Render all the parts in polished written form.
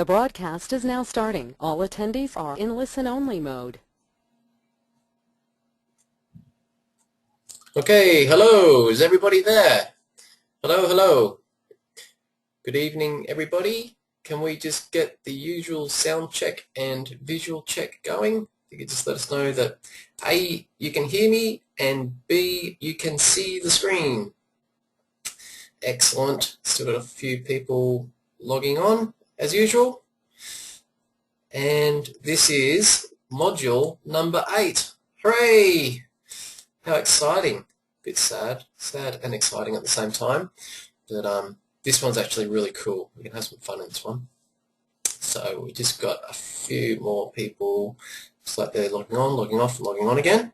The broadcast is now starting. All attendees are in listen-only mode. Okay, hello, is everybody there? Hello, hello. Good evening, everybody. Can we just get the usual sound check and visual check going? You could just let us know that A, you can hear me, and B, you can see the screen. Excellent. Still got a few people logging on, as usual. And this is module number 8. Hooray! How exciting. Bit sad and exciting at the same time. But this one's actually really cool. We can have some fun in this one. So we just got a few more people. It's like they're logging on, logging off, and logging on again.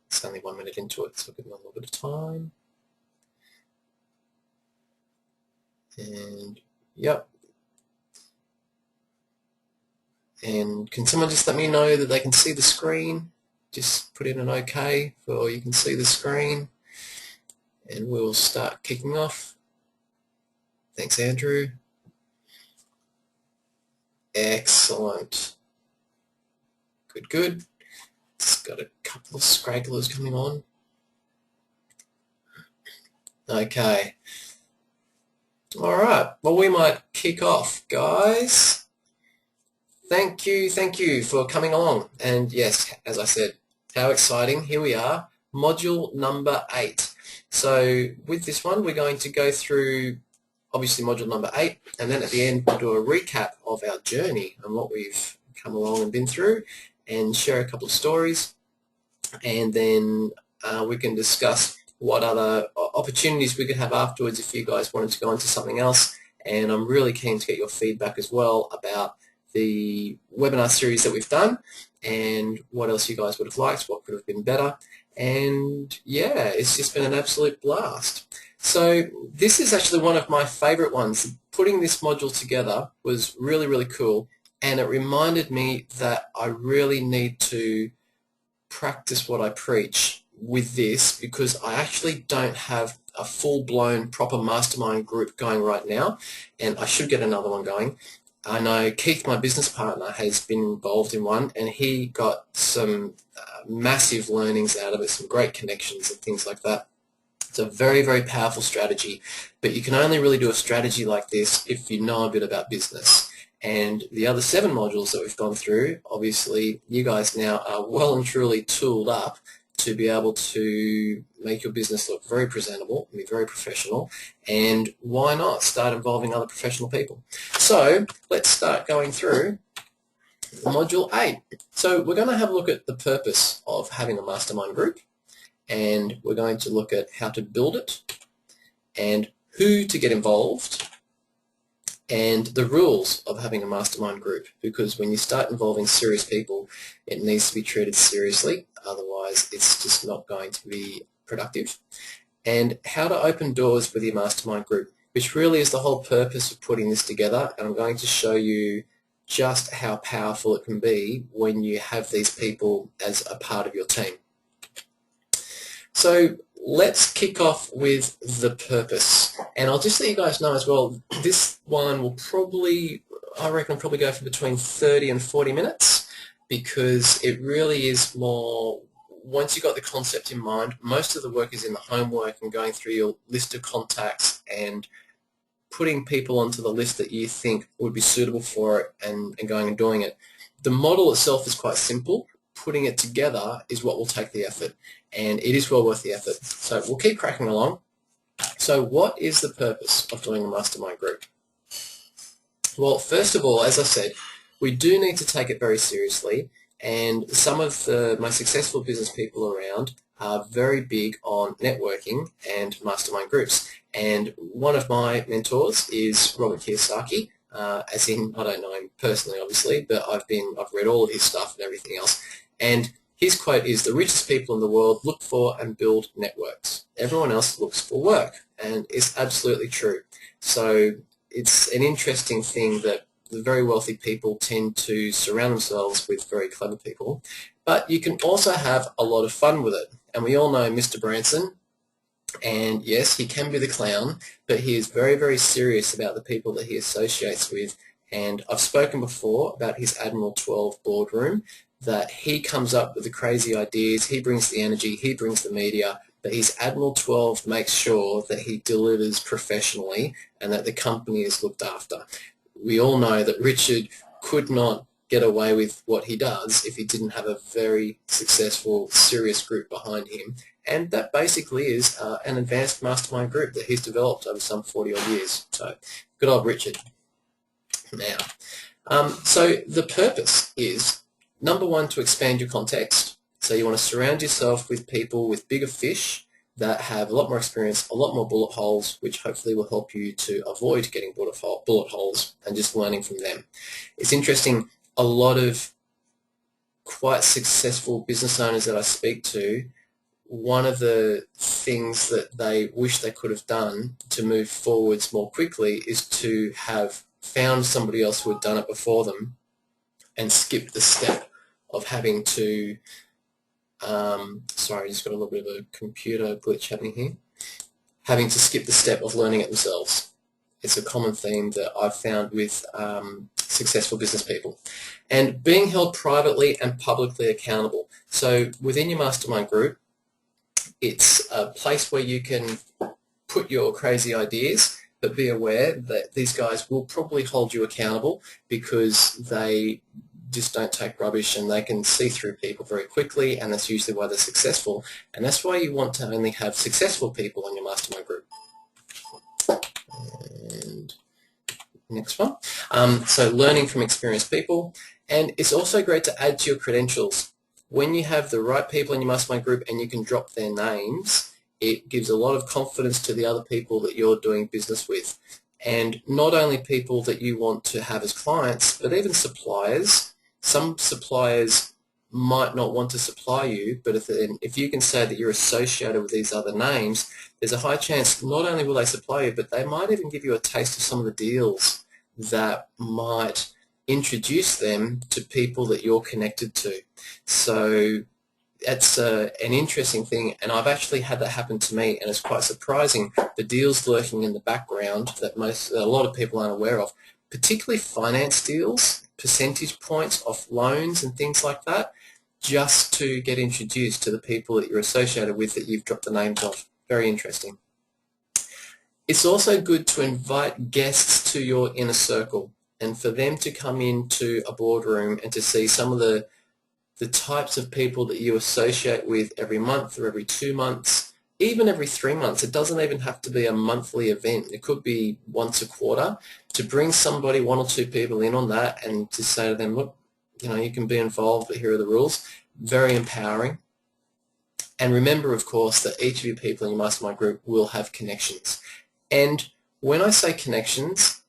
It's only 1 minute into it, so we'll give them a little bit of time. And yep. And can someone just let me know that they can see the screen? Just put in an OK for you can see the screen. And we'll start kicking off. Thanks, Andrew. Excellent. Good, good. It's got a couple of stragglers coming on. Okay. All right. Well, we might kick off, guys. Thank you for coming along. And yes, as I said, how exciting. Here we are, module number 8. So with this one, we're going to go through, obviously, module number 8, and then at the end, we'll do a recap of our journey and what we've come along and been through, and share a couple of stories, and then we can discuss what other opportunities we could have afterwards if you guys wanted to go into something else. And I'm really keen to get your feedback as well about the webinar series that we've done and what else you guys would have liked, what could have been better. And yeah, it's just been an absolute blast. So this is actually one of my favorite ones. Putting this module together was really, really cool, and it reminded me that I really need to practice what I preach with this, because I actually don't have a full-blown proper mastermind group going right now, and I should get another one going. I know Keith, my business partner, has been involved in one, and he got some massive learnings out of it, some great connections and things like that. It's a very, very powerful strategy, but you can only really do a strategy like this if you know a bit about business. And the other 7 modules that we've gone through, obviously you guys now are well and truly tooled up to be able to make your business look very presentable and be very professional, and why not start involving other professional people? So let's start going through module 8. So we're going to have a look at the purpose of having a mastermind group, and we're going to look at how to build it and who to get involved and the rules of having a mastermind group, because when you start involving serious people, it needs to be treated seriously, otherwise it's just not going to be productive. And how to open doors with your mastermind group, which really is the whole purpose of putting this together, and I'm going to show you just how powerful it can be when you have these people as a part of your team. So let's kick off with the purpose, and I'll just let you guys know as well, this one will probably, I reckon, probably go for between 30 and 40 minutes, because it really is more, once you've got the concept in mind, most of the work is in the homework and going through your list of contacts and putting people onto the list that you think would be suitable for it and going and doing it. The model itself is quite simple. Putting it together is what will take the effort, and it is well worth the effort. So we'll keep cracking along. So what is the purpose of doing a mastermind group? Well, first of all, as I said, we do need to take it very seriously, and some of the most successful business people around are very big on networking and mastermind groups. And one of my mentors is Robert Kiyosaki, as in, I don't know him personally, obviously, but I've read all of his stuff and everything else. And his quote is, "The richest people in the world look for and build networks. Everyone else looks for work." And it's absolutely true. So it's an interesting thing that the very wealthy people tend to surround themselves with very clever people, but you can also have a lot of fun with it. And we all know Mr. Branson, and yes, he can be the clown, but he is very, very serious about the people that he associates with And I've spoken before about his Admiral 12 boardroom, that he comes up with the crazy ideas, he brings the energy, he brings the media, but his Admiral 12 makes sure that he delivers professionally and that the company is looked after. We all know that Richard could not get away with what he does if he didn't have a very successful, serious group behind him. And that basically is an advanced mastermind group that he's developed over some 40-odd years. So good old Richard. Now, so the purpose is, number one, to expand your context. So you want to surround yourself with people with bigger fish that have a lot more experience, a lot more bullet holes, which hopefully will help you to avoid getting bullet holes and just learning from them. It's interesting, a lot of quite successful business owners that I speak to, one of the things that they wish they could have done to move forwards more quickly is to have found somebody else who had done it before them and skipped the step of having to, sorry, I just got a little bit of a computer glitch happening here, having to skip the step of learning it themselves. It's a common theme that I've found with successful business people. And being held privately and publicly accountable. So within your mastermind group, it's a place where you can put your crazy ideas, but be aware that these guys will probably hold you accountable because they just don't take rubbish and they can see through people very quickly, and that's usually why they're successful. And that's why you want to only have successful people on your mastermind group. And next one. So learning from experienced people. And it's also great to add to your credentials. When you have the right people in your mastermind group and you can drop their names, it gives a lot of confidence to the other people that you're doing business with. And not only people that you want to have as clients, but even suppliers. Some suppliers might not want to supply you, but if you can say that you're associated with these other names, there's a high chance not only will they supply you, but they might even give you a taste of some of the deals that might introduce them to people that you're connected to. So that's an interesting thing, and I've actually had that happen to me, and it's quite surprising, the deals lurking in the background that a lot of people aren't aware of, particularly finance deals, percentage points off loans and things like that, just to get introduced to the people that you're associated with that you've dropped the names of. Very interesting. It's also good to invite guests to your inner circle and for them to come into a boardroom and to see some of the types of people that you associate with every month or every 2 months, even every 3 months. It doesn't even have to be a monthly event. It could be once a quarter, to bring somebody, 1 or 2 people in on that and to say to them, look, you know, you can be involved, but here are the rules. Very empowering. And remember, of course, that each of you people in your mastermind group will have connections. And when I say connections,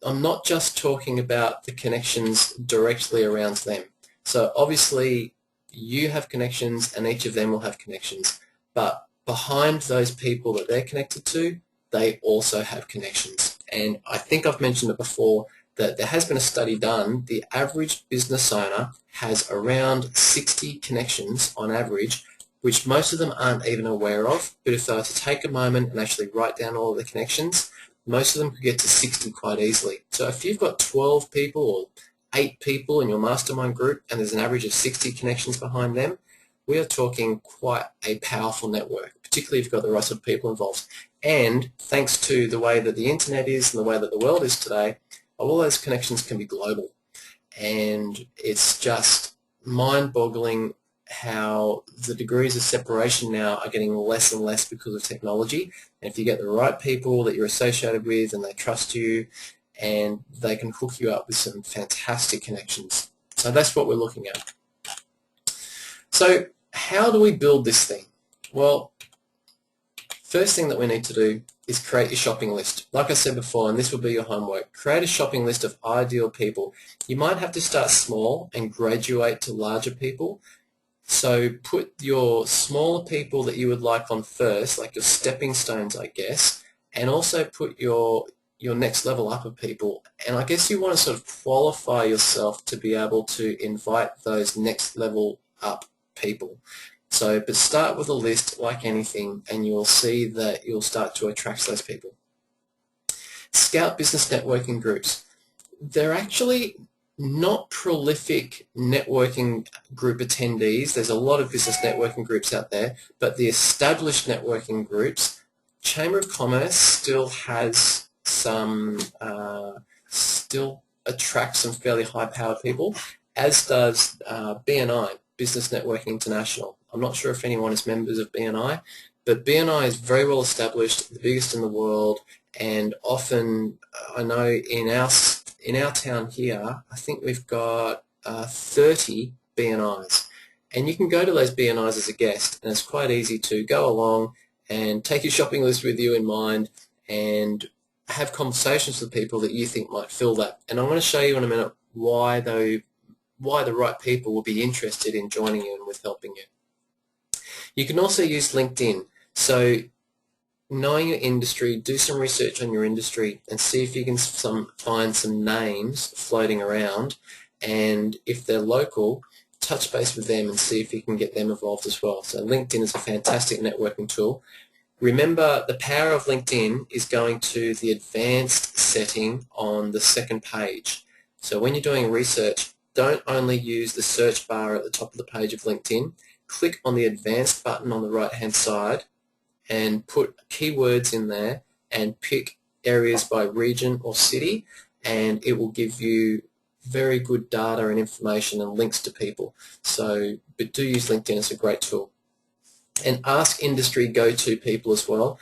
I'm not just talking about the connections directly around them. So obviously you have connections and each of them will have connections, but behind those people that they're connected to, they also have connections. And I think I've mentioned it before that there has been a study done. The average business owner has around 60 connections on average, which most of them aren't even aware of. But if they were to take a moment and actually write down all of the connections, most of them could get to 60 quite easily. So if you've got 12 people or 8 people in your mastermind group and there's an average of 60 connections behind them, we are talking quite a powerful network, particularly if you've got the right sort of people involved. And thanks to the way that the internet is and the way that the world is today, all those connections can be global. And it's just mind-boggling how the degrees of separation now are getting less and less because of technology. And if you get the right people that you're associated with and they trust you, and they can hook you up with some fantastic connections. So that's what we're looking at. So how do we build this thing? Well, first thing that we need to do is create your shopping list. Like I said before, and this will be your homework, create a shopping list of ideal people. You might have to start small and graduate to larger people. So put your smaller people that you would like on first, like your stepping stones, I guess, and also put your next level up of people. And I guess you want to sort of qualify yourself to be able to invite those next level up people. So, but start with a list like anything and you'll see that you'll start to attract those people. Scout business networking groups. they're actually not prolific networking group attendees. There's a lot of business networking groups out there, but the established networking groups, Chamber of Commerce still has some, still attracts some fairly high-powered people, as does BNI, Business Networking International. I'm not sure if anyone is members of BNI, but BNI is very well established, the biggest in the world, and often I know in our town here, I think we've got 30 BNIs, and you can go to those BNIs as a guest, and it's quite easy to go along and take your shopping list with you in mind and have conversations with people that you think might fill that. And I'm going to show you in a minute why the right people will be interested in joining you and with helping you. You can also use LinkedIn. So knowing your industry, do some research on your industry and see if you can find some names floating around, and if they're local, touch base with them and see if you can get them involved as well. So LinkedIn is a fantastic networking tool. Remember, the power of LinkedIn is going to the advanced setting on the second page. So when you're doing research, don't only use the search bar at the top of the page of LinkedIn. Click on the advanced button on the right-hand side and put keywords in there and pick areas by region or city, and it will give you very good data and information and links to people. So, but do use LinkedIn, it's a great tool. And ask industry go-to people as well.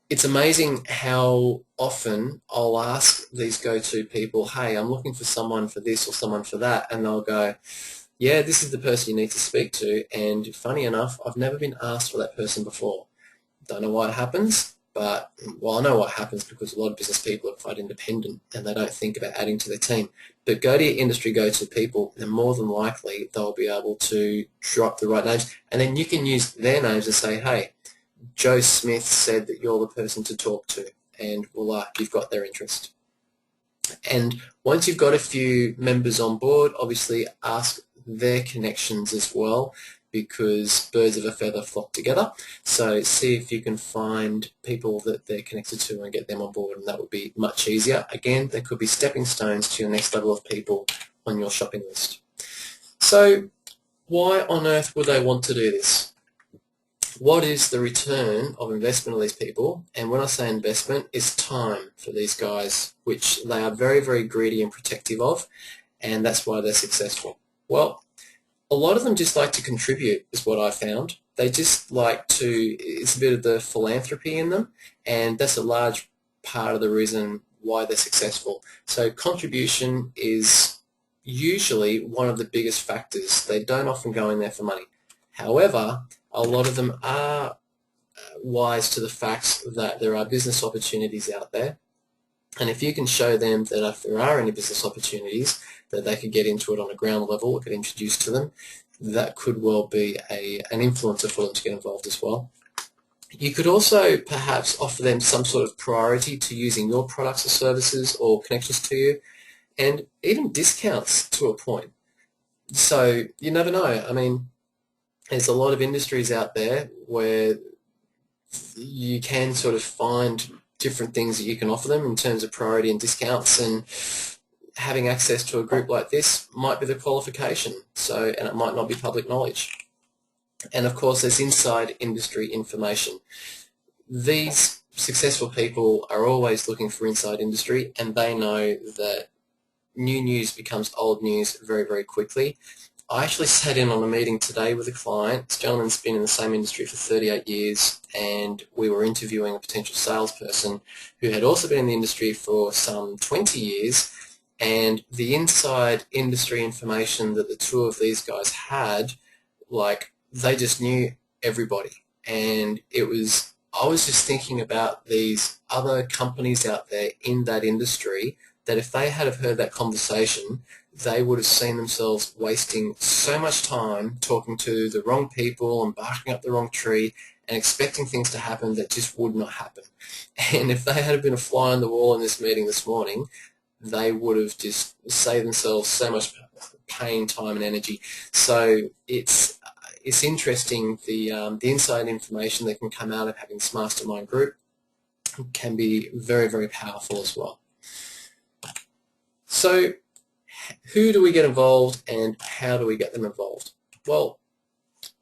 It's amazing how often I'll ask these go-to people, hey, I'm looking for someone for this or someone for that, and they'll go, yeah, this is the person you need to speak to, and funny enough, I've never been asked for that person before. Don't know why it happens, but, well, I know what happens because a lot of business people are quite independent and they don't think about adding to their team. But go to your industry go-to people, and more than likely they'll be able to drop the right names, and then you can use their names and say, hey, Joe Smith said that you're the person to talk to, and voila, you've got their interest. And once you've got a few members on board, obviously ask their connections as well, because birds of a feather flock together. So see if you can find people that they're connected to and get them on board, and that would be much easier. Again, there could be stepping stones to your next level of people on your shopping list. So why on earth would they want to do this? What is the return of investment of these people? And when I say investment, it's time for these guys, which they are very, very greedy and protective of, and that's why they're successful. Well, a lot of them just like to contribute, is what I found. They just like to, it's a bit of the philanthropy in them, and that's a large part of the reason why they're successful. So contribution is usually one of the biggest factors. They don't often go in there for money. However, a lot of them are wise to the fact that there are business opportunities out there, and if you can show them that if there are any business opportunities that they could get into it on a ground level or get introduced to them, that could well be an influencer for them to get involved as well. You could also perhaps offer them some sort of priority to using your products or services or connections to you, and even discounts to a point. So you never know. I mean, there's a lot of industries out there where you can sort of find different things that you can offer them in terms of priority and discounts, and having access to a group like this might be the qualification. So, and it might not be public knowledge. And of course, there's inside industry information. These successful people are always looking for inside industry, and they know that new news becomes old news very, very quickly. I actually sat in on a meeting today with a client. This gentleman's been in the same industry for 38 years, and we were interviewing a potential salesperson who had also been in the industry for some 20 years, and the inside industry information that the two of these guys had, like, they just knew everybody. And I was just thinking about these other companies out there in that industry that if they had have heard that conversation, they would have seen themselves wasting so much time talking to the wrong people and barking up the wrong tree and expecting things to happen that just would not happen. And if they had been a fly on the wall in this meeting this morning, they would have just saved themselves so much pain, time and energy. So it's interesting, the inside information that can come out of having this mastermind group can be very, very powerful as well. So who do we get involved and how do we get them involved? Well,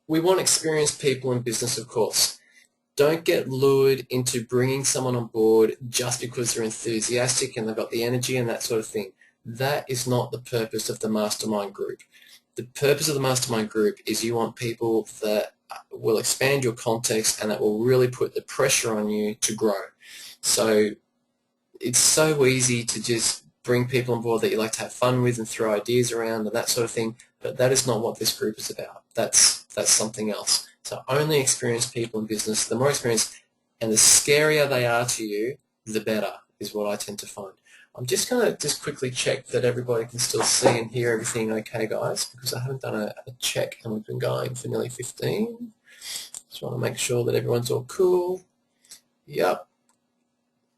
we want experienced people in business, of course. Don't get lured into bringing someone on board just because they're enthusiastic and they've got the energy and that sort of thing. That is not the purpose of the mastermind group. The purpose of the mastermind group is you want people that will expand your context and that will really put the pressure on you to grow. So it's so easy to just bring people on board that you like to have fun with and throw ideas around and that sort of thing, but that is not what this group is about. That's something else. So only experienced people in business, the more experienced and the scarier they are to you, the better, is what I tend to find. I'm just going to quickly check that everybody can still see and hear everything okay, guys, because I haven't done a check and we've been going for nearly 15. Just want to make sure that everyone's all cool. Yep.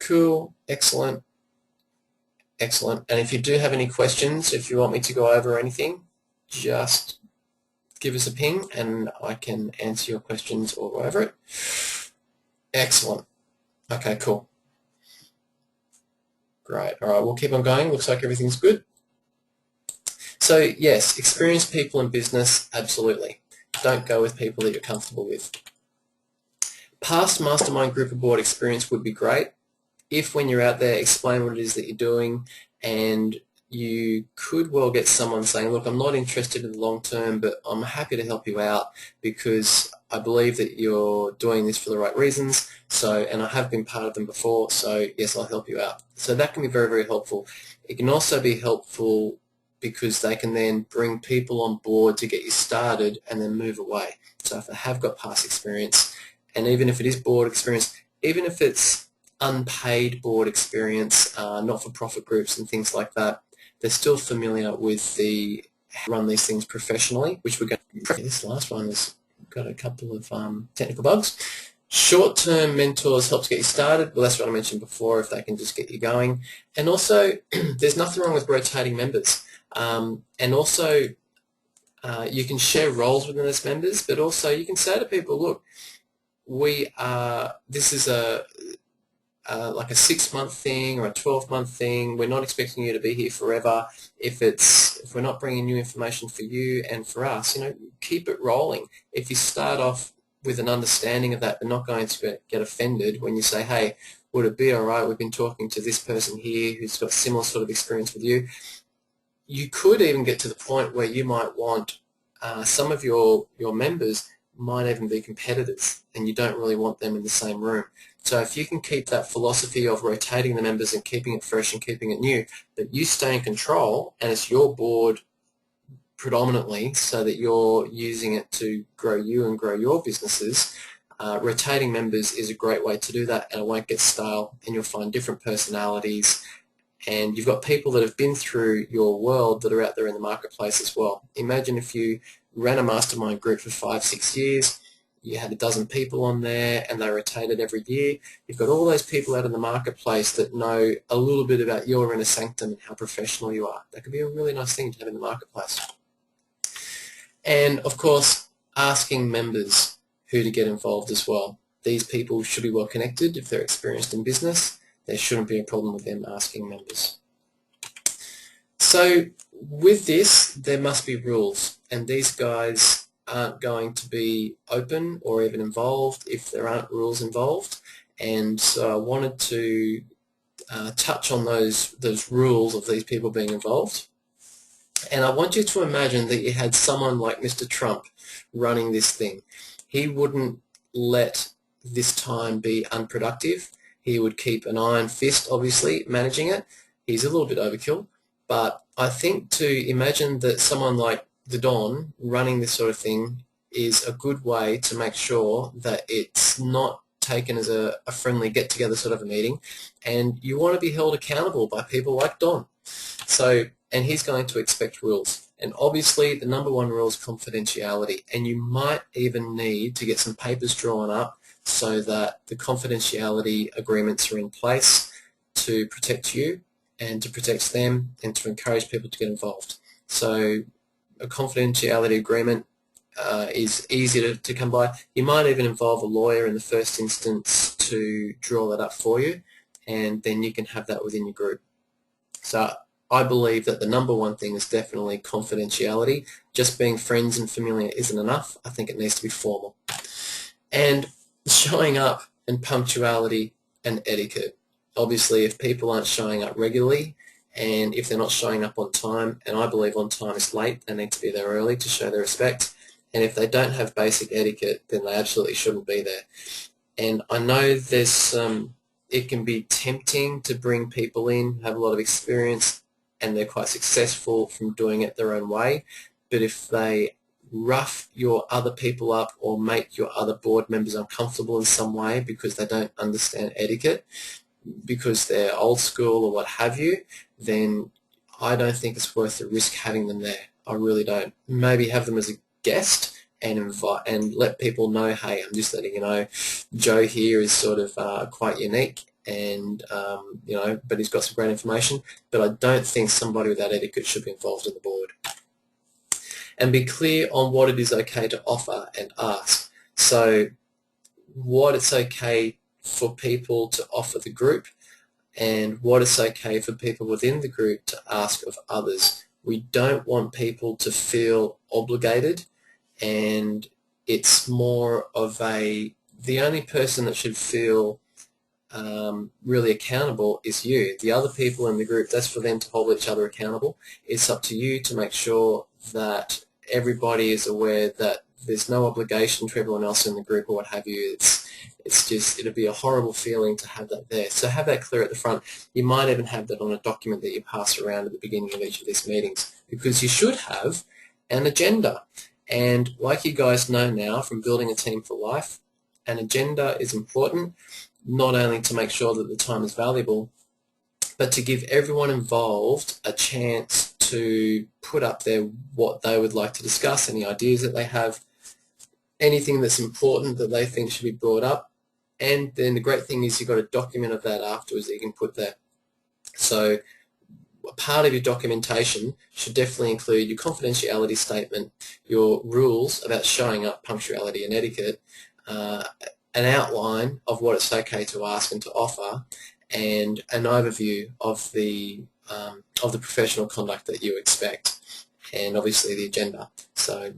Cool. Excellent. Excellent. And if you do have any questions, if you want me to go over anything, just give us a ping and I can answer your questions or go over it. Excellent. Okay, cool. Great. All right, we'll keep on going. Looks like everything's good. So yes, experienced people in business, absolutely. Don't go with people that you're comfortable with. Past mastermind group or board experience would be great if when you're out there explain what it is that you're doing, and you could well get someone saying, look, I'm not interested in the long term, but I'm happy to help you out because I believe that you're doing this for the right reasons, and I have been part of them before, so yes, I'll help you out. So that can be very, very helpful. It can also be helpful because they can then bring people on board to get you started and then move away. So if they have got past experience, and even if it is board experience, even if it's unpaid board experience, not-for-profit groups and things like that, they're still familiar with how to run these things professionally, which we're going to. This last one has got a couple of technical bugs. Short-term mentors helps get you started. Well, that's what I mentioned before, if they can just get you going. And also, there's nothing wrong with rotating members. And also, you can share roles within those members, but also you can say to people, look, this is like a 6-month thing or a 12-month thing. We're not expecting you to be here forever. If we're not bringing new information for you and for us, keep it rolling. If you start off with an understanding of that, but not going to get offended when you say, hey, would it be all right? We've been talking to this person here who's got similar sort of experience with you. You could even get to the point where you might want some of your members might even be competitors, and you don't really want them in the same room. So if you can keep that philosophy of rotating the members and keeping it fresh and keeping it new, but you stay in control and it's your board predominantly so that you're using it to grow you and grow your businesses, rotating members is a great way to do that, and it won't get stale, and you'll find different personalities, and you've got people that have been through your world that are out there in the marketplace as well. Imagine if you ran a mastermind group for 5-6 years, you had a dozen people on there and they rotated every year. You've got all those people out in the marketplace that know a little bit about your inner sanctum and how professional you are. That could be a really nice thing to have in the marketplace. And of course, asking members who to get involved as well. These people should be well connected if they're experienced in business. There shouldn't be a problem with them asking members. So with this, there must be rules, and these guys aren't going to be open or even involved if there aren't rules involved. And so I wanted to touch on those rules of these people being involved. And I want you to imagine that you had someone like Mr. Trump running this thing. He wouldn't let this time be unproductive. He would keep an iron fist, obviously, managing it. He's a little bit overkill. But I think to imagine that someone like the Don running this sort of thing is a good way to make sure that it's not taken as a friendly get-together sort of a meeting, and you want to be held accountable by people like Don. So, and he's going to expect rules. And obviously the number one rule is confidentiality, and you might even need to get some papers drawn up so that the confidentiality agreements are in place to protect you and to protect them and to encourage people to get involved. So a confidentiality agreement is easy to come by. You might even involve a lawyer in the first instance to draw that up for you, and then you can have that within your group. So I believe that the number one thing is definitely confidentiality. Just being friends and familiar isn't enough. I think it needs to be formal. And showing up and punctuality and etiquette. Obviously, if people aren't showing up regularly and if they're not showing up on time, and I believe on time is late, they need to be there early to show their respect. And if they don't have basic etiquette, then they absolutely shouldn't be there. And I know there's it can be tempting to bring people in who have a lot of experience and they're quite successful from doing it their own way. But if they rough your other people up or make your other board members uncomfortable in some way because they don't understand etiquette, because they're old school or what have you, then I don't think it's worth the risk having them there. I really don't. Maybe have them as a guest and invite and let people know, hey, I'm just letting you know, Joe here is sort of quite unique, and you know, but he's got some great information. But I don't think somebody without etiquette should be involved in the board. And be clear on what it is okay to offer and ask. So what it's okay for people to offer the group and what it's okay for people within the group to ask of others. We don't want people to feel obligated, and it's more of the only person that should feel really accountable is you. The other people in the group, that's for them to hold each other accountable. It's up to you to make sure that everybody is aware that there's no obligation to everyone else in the group or what have you. It's just, it'll be a horrible feeling to have that there. So have that clear at the front. You might even have that on a document that you pass around at the beginning of each of these meetings, because you should have an agenda. And like you guys know now from building a team for life, an agenda is important, not only to make sure that the time is valuable, but to give everyone involved a chance to put up there what they would like to discuss, any ideas that they have, anything that's important that they think should be brought up. And then the great thing is you've got a document of that afterwards that you can put there. So part of your documentation should definitely include your confidentiality statement, your rules about showing up, punctuality and etiquette, an outline of what it's okay to ask and to offer, and an overview of the professional conduct that you expect, and obviously the agenda. So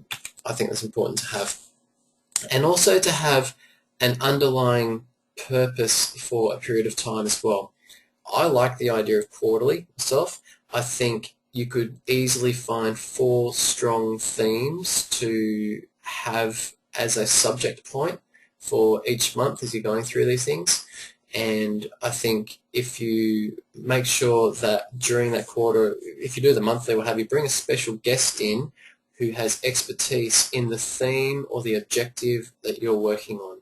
I think that's important to have. And also to have an underlying purpose for a period of time as well. I like the idea of quarterly myself. I think you could easily find 4 strong themes to have as a subject point for each month as you're going through these things. And I think if you make sure that during that quarter, if you do the monthly, we'll have you bring a special guest in who has expertise in the theme or the objective that you're working on.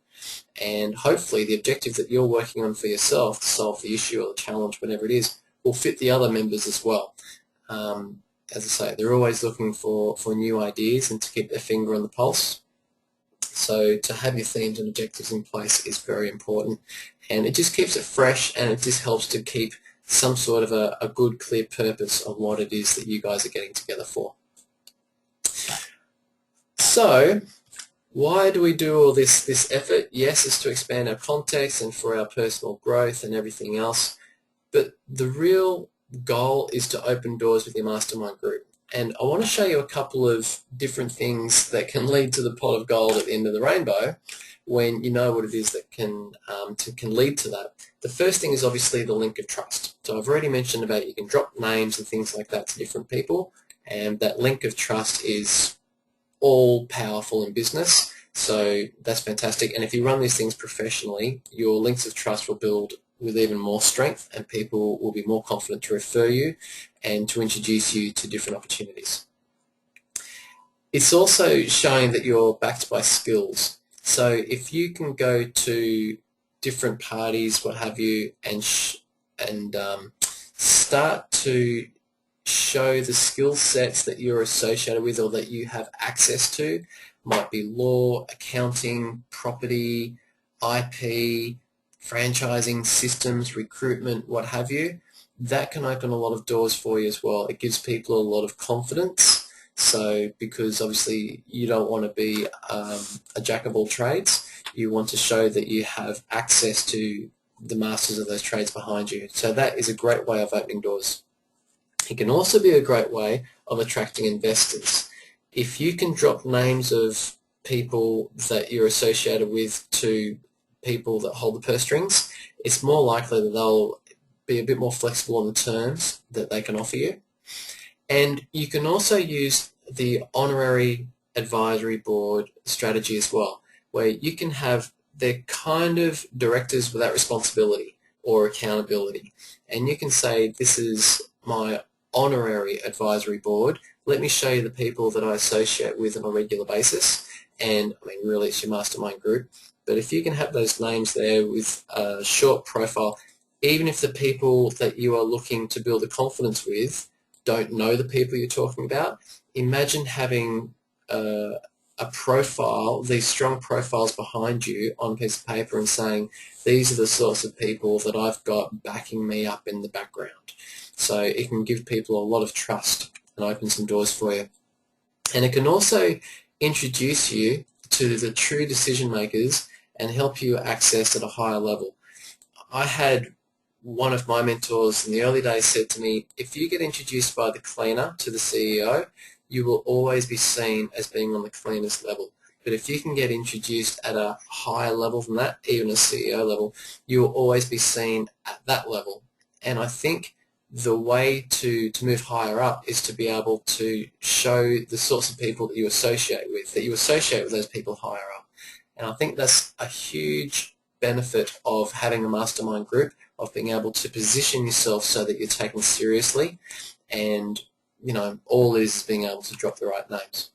And hopefully the objective that you're working on for yourself to solve the issue or the challenge, whatever it is, will fit the other members as well. As I say, they're always looking for new ideas and to keep their finger on the pulse. So to have your themes and objectives in place is very important, and it just keeps it fresh, and it just helps to keep some sort of a good, clear purpose on what it is that you guys are getting together for. So why do we do all this effort? Yes, it's to expand our context and for our personal growth and everything else, but the real goal is to open doors with your mastermind group. And I want to show you a couple of different things that can lead to the pot of gold at the end of the rainbow when you know what it is that can lead to that. The first thing is obviously the link of trust. So I've already mentioned about you can drop names and things like that to different people, and that link of trust is all powerful in business. So that's fantastic. And if you run these things professionally, your links of trust will build with even more strength, and people will be more confident to refer you and to introduce you to different opportunities. It's also showing that you're backed by skills. So if you can go to different parties, what have you, and start to show the skill sets that you're associated with or that you have access to, might be law, accounting, property, IP, franchising, systems, recruitment, what have you, that can open a lot of doors for you as well. It gives people a lot of confidence. So because obviously you don't want to be a jack of all trades, you want to show that you have access to the masters of those trades behind you. So that is a great way of opening doors. It can also be a great way of attracting investors. If you can drop names of people that you're associated with to people that hold the purse strings, it's more likely that they'll be a bit more flexible on the terms that they can offer you. And you can also use the honorary advisory board strategy as well, where you can have they're kind of directors without responsibility or accountability. And you can say, this is my honorary advisory board. Let me show you the people that I associate with on a regular basis. And I mean, really, it's your mastermind group. But if you can have those names there with a short profile, even if the people that you are looking to build a confidence with don't know the people you're talking about, imagine having a profile, these strong profiles behind you on a piece of paper and saying, these are the sorts of people that I've got backing me up in the background. So it can give people a lot of trust and open some doors for you. And it can also introduce you to the true decision makers and help you access at a higher level. I had one of my mentors in the early days said to me, if you get introduced by the cleaner to the CEO, you will always be seen as being on the cleaner's level. But if you can get introduced at a higher level than that, even a CEO level, you will always be seen at that level. And I think the way to move higher up is to be able to show the sorts of people that you associate with those people higher up. And I think that's a huge benefit of having a mastermind group, of being able to position yourself so that you're taken seriously, and all is being able to drop the right names.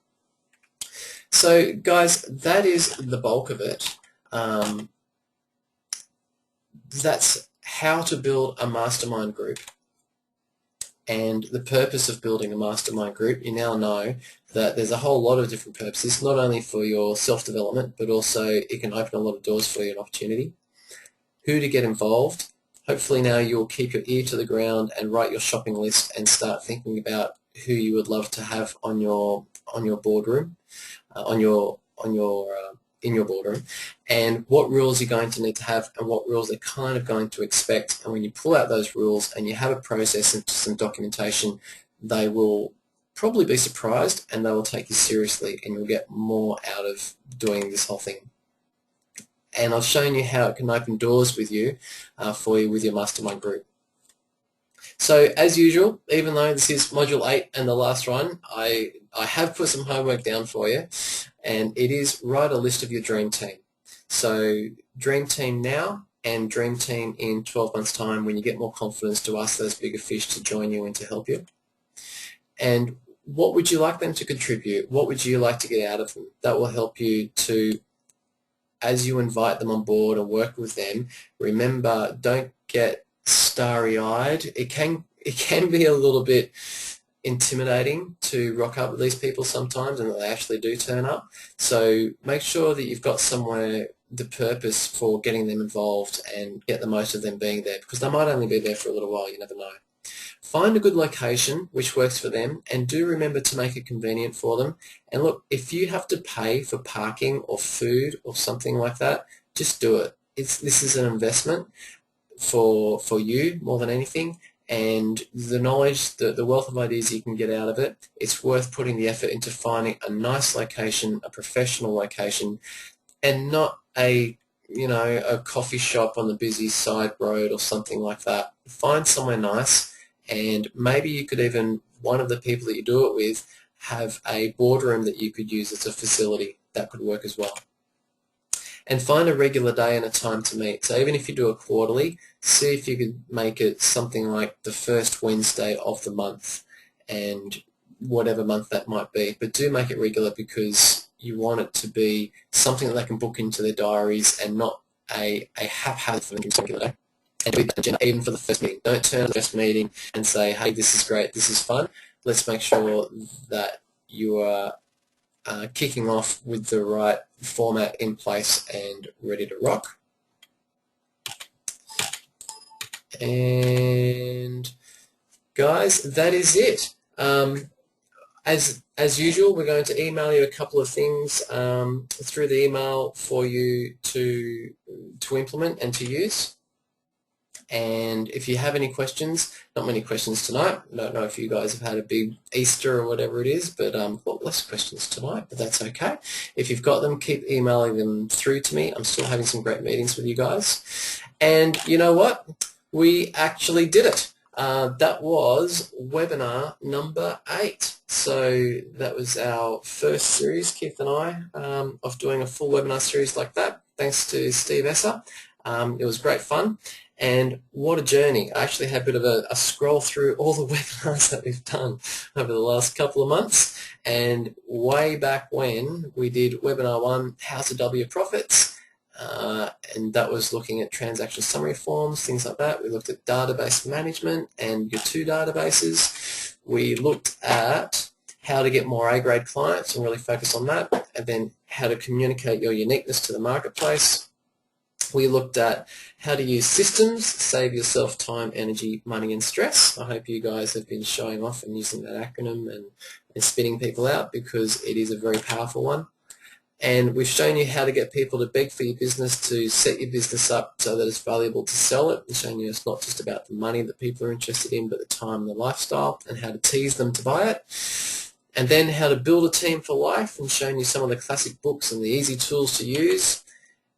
So guys, that is the bulk of it. That's how to build a mastermind group and the purpose of building a mastermind group. You now know that there's a whole lot of different purposes, not only for your self-development, but also it can open a lot of doors for you, an opportunity. Who to get involved. Hopefully now you'll keep your ear to the ground and write your shopping list and start thinking about who you would love to have on your boardroom, in your boardroom, and what rules you're going to need to have and what rules they're kind of going to expect. And when you pull out those rules and you have a process and some documentation, they will probably be surprised and they will take you seriously, and you'll get more out of doing this whole thing. And I've shown you how it can open doors with you, for you with your mastermind group. So as usual, even though this is Module 8 and the last one, I have put some homework down for you, and it is write a list of your dream team. So dream team now and dream team in 12 months' time, when you get more confidence to ask those bigger fish to join you and to help you. And what would you like them to contribute? What would you like to get out of them? That will help you to, as you invite them on board and work with them, remember, don't get starry-eyed. It can be a little bit intimidating to rock up with these people sometimes, and they actually do turn up. So make sure that you've got somewhere the purpose for getting them involved and get the most of them being there, because they might only be there for a little while, you never know. Find a good location which works for them, and do remember to make it convenient for them. And look, if you have to pay for parking or food or something like that, just do it. This is an investment for you more than anything, and the knowledge, the wealth of ideas you can get out of it, it's worth putting the effort into finding a nice location, a professional location, and not a coffee shop on the busy side road or something like that. Find somewhere nice. And maybe you could even, one of the people that you do it with, have a boardroom that you could use as a facility. That could work as well. And find a regular day and a time to meet. So even if you do it quarterly, see if you could make it something like the first Wednesday of the month, and whatever month that might be. But do make it regular, because you want it to be something that they can book into their diaries and not a haphazard regular day. And do that agenda even for the first meeting. Don't turn to the first meeting and say, hey, this is great, this is fun. Let's make sure that you are kicking off with the right format in place and ready to rock. And guys, that is it. As usual, we're going to email you a couple of things through the email for you to implement and to use. And if you have any questions, not many questions tonight. I don't know if you guys have had a big Easter or whatever it is, but less questions tonight, but that's okay. If you've got them, keep emailing them through to me. I'm still having some great meetings with you guys. And you know what? We actually did it. That was webinar number 8. So that was our first series, Keith and I, of doing a full webinar series like that, thanks to Steve Esser. It was great fun. And what a journey. I actually had a bit of a scroll through all the webinars that we've done over the last couple of months. And way back when we did webinar 1, How to Double Your Profits, and that was looking at transaction summary forms, things like that. We looked at database management and your 2 databases. We looked at how to get more A-grade clients and really focus on that, and then how to communicate your uniqueness to the marketplace. We looked at how to use systems, save yourself time, energy, money and stress. I hope you guys have been showing off and using that acronym and spinning people out, because it is a very powerful one. And we've shown you how to get people to beg for your business, to set your business up so that it's valuable to sell it. We've shown you it's not just about the money that people are interested in, but the time and the lifestyle, and how to tease them to buy it. And then how to build a team for life, and shown you some of the classic books and the easy tools to use.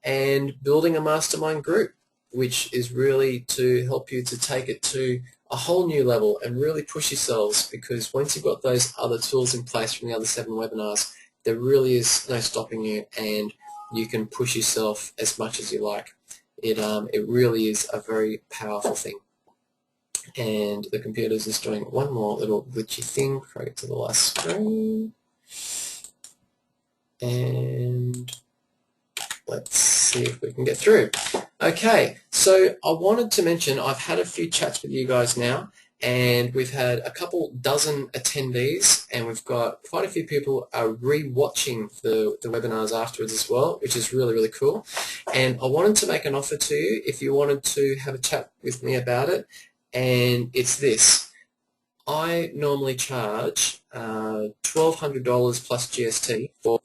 And building a mastermind group, which is really to help you to take it to a whole new level and really push yourselves, because once you've got those other tools in place from the other 7 webinars, there really is no stopping you, and you can push yourself as much as you like. It really is a very powerful thing. And the computer's just doing one more little glitchy thing before I get to the last screen. And let's see if we can get through. Okay, so I wanted to mention I've had a few chats with you guys now, and we've had a couple dozen attendees, and we've got quite a few people are re-watching the webinars afterwards as well, which is really, really cool. And I wanted to make an offer to you if you wanted to have a chat with me about it, and it's this. I normally charge $1,200 plus GST for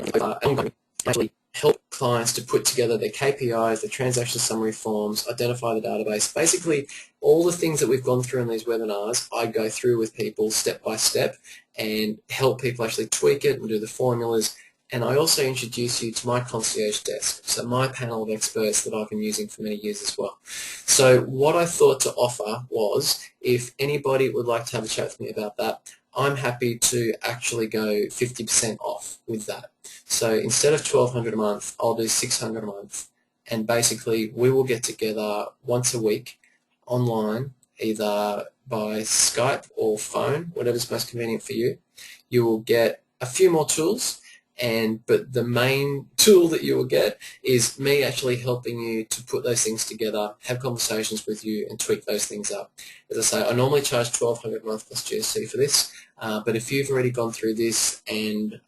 actually help clients to put together their KPIs, their transaction summary forms, identify the database. Basically, all the things that we've gone through in these webinars, I go through with people step by step and help people actually tweak it and do the formulas. And I also introduce you to my concierge desk, so my panel of experts that I've been using for many years as well. So what I thought to offer was, if anybody would like to have a chat with me about that, I'm happy to actually go 50% off with that. So instead of $1,200 a month, I'll do $600 a month. And basically, we will get together once a week online, either by Skype or phone, whatever's most convenient for you. You will get a few more tools, but the main tool that you will get is me actually helping you to put those things together, have conversations with you, and tweak those things up. As I say, I normally charge $1,200 a month plus GST for this, but if you've already gone through this, and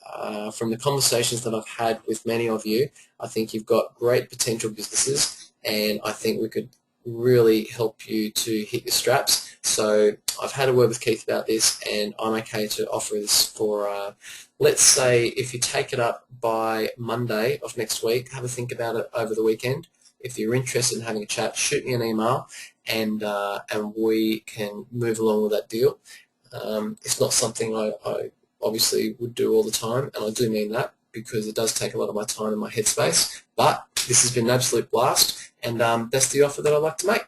from the conversations that I've had with many of you, I think you've got great potential businesses, and I think we could really help you to hit your straps. So I've had a word with Keith about this, and I'm okay to offer this for, let's say, if you take it up by Monday of next week, have a think about it over the weekend. If you're interested in having a chat, shoot me an email, and we can move along with that deal. It's not something I obviously would do all the time, and I do mean that, because it does take a lot of my time and my headspace, but this has been an absolute blast, and that's the offer that I'd like to make.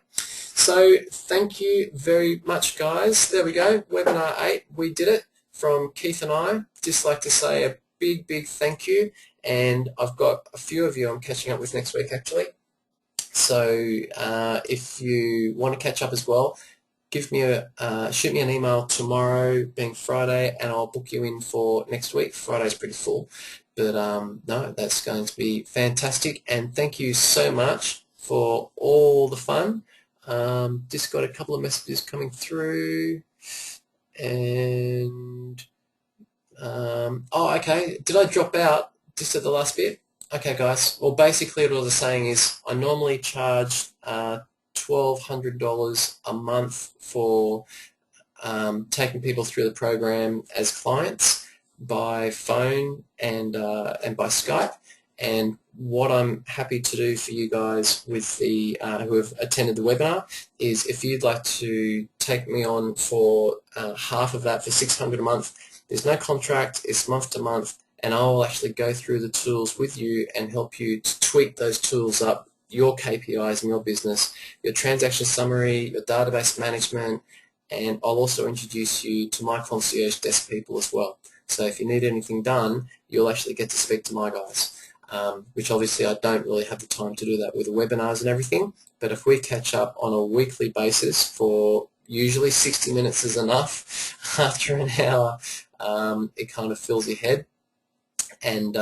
So thank you very much, guys. There we go, webinar 8, we did it from Keith and I. Just like to say a big, big thank you, and I've got a few of you I'm catching up with next week actually. So if you want to catch up as well, shoot me an email tomorrow, being Friday, and I'll book you in for next week. Friday's pretty full, but no, that's going to be fantastic. And thank you so much for all the fun. Just got a couple of messages coming through, and oh, okay. Did I drop out just at the last bit? Okay, guys. Well, basically, what I was saying is I normally charge $1,200 a month for taking people through the program as clients by phone and by Skype. And what I'm happy to do for you guys with the who have attended the webinar is if you'd like to take me on for half of that for $600 a month, there's no contract, it's month to month, and I'll actually go through the tools with you and help you to tweak those tools up, your KPIs in your business, your transaction summary, your database management, and I'll also introduce you to my concierge desk people as well. So if you need anything done, you'll actually get to speak to my guys. Which obviously I don't really have the time to do that with the webinars and everything, but if we catch up on a weekly basis for usually 60 minutes is enough. After an hour, it kind of fills your head, and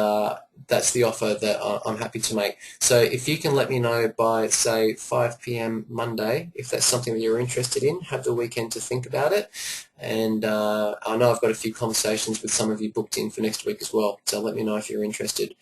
that's the offer that I'm happy to make. So if you can let me know by, say, 5 p.m. Monday, if that's something that you're interested in, have the weekend to think about it. And I know I've got a few conversations with some of you booked in for next week as well, so let me know if you're interested.